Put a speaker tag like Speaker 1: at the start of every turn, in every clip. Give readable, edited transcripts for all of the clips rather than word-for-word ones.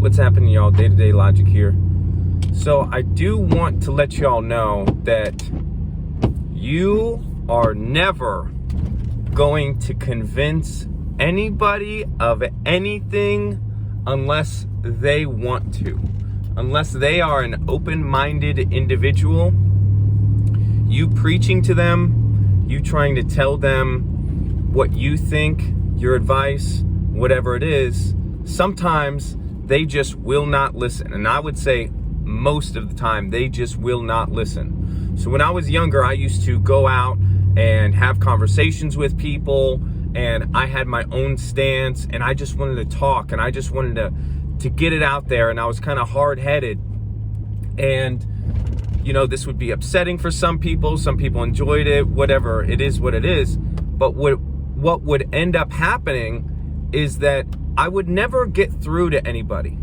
Speaker 1: What's happening, y'all? Day-to-day logic here. So I do want to let y'all know that you are never going to convince anybody of anything unless they want to. Unless they are an open-minded individual, you preaching to them, you trying to tell them what you think, your advice, whatever it is, sometimes they just will not listen. And I would say most of the time, they just will not listen. So when I was younger, I used to go out and have conversations with people, and I had my own stance, and I just wanted to talk, and I just wanted to get it out there, and I was kind of hard-headed. And you know, this would be upsetting for some people enjoyed it, whatever, it is what it is. But what would end up happening is that I would never get through to anybody.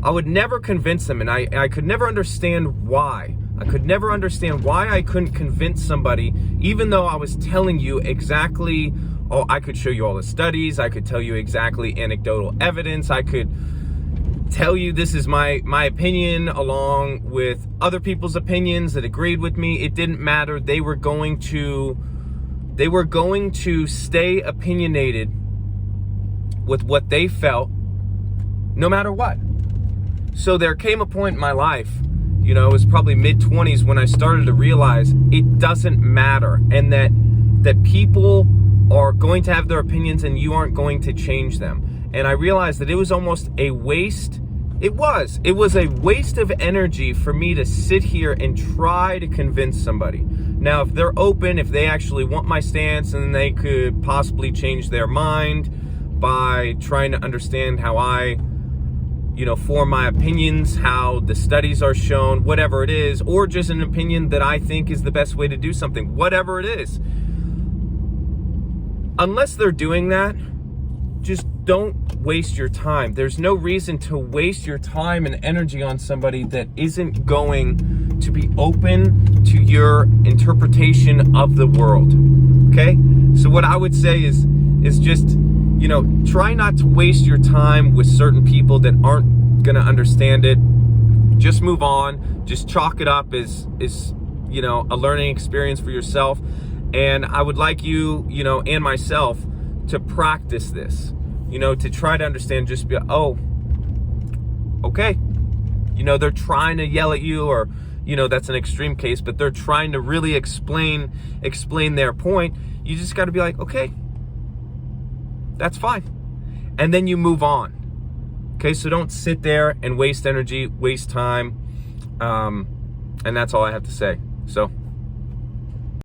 Speaker 1: I would never convince them, and I could never understand why. I could never understand why I couldn't convince somebody, even though I was telling you exactly, I could show you all the studies, I could tell you exactly anecdotal evidence, I could tell you this is my opinion along with other people's opinions that agreed with me. It didn't matter. They were going to stay opinionated with what they felt no matter what. So there came a point in my life, you know, it was probably mid-20s when I started to realize it doesn't matter, and that people are going to have their opinions and you aren't going to change them. And I realized that it was almost a waste. It was a waste of energy for me to sit here and try to convince somebody. Now, if they're open, if they actually want my stance, and they could possibly change their mind by trying to understand how I, you know, form my opinions, how the studies are shown, whatever it is, or just an opinion that I think is the best way to do something, whatever it is. Unless they're doing that, just don't waste your time. There's no reason to waste your time and energy on somebody that isn't going to be open to your interpretation of the world. Okay? So what I would say is just, you know, try not to waste your time with certain people that aren't gonna understand it. Just move on. Just chalk it up as you know, a learning experience for yourself. And I would like you, you know, and myself to practice this. You know, to try to understand, just be, oh, okay. You know, they're trying to yell at you, or, you know, that's an extreme case, but they're trying to really explain their point. You just got to be like, okay, that's fine. And then you move on. Okay, so don't sit there and waste energy, waste time. And that's all I have to say. So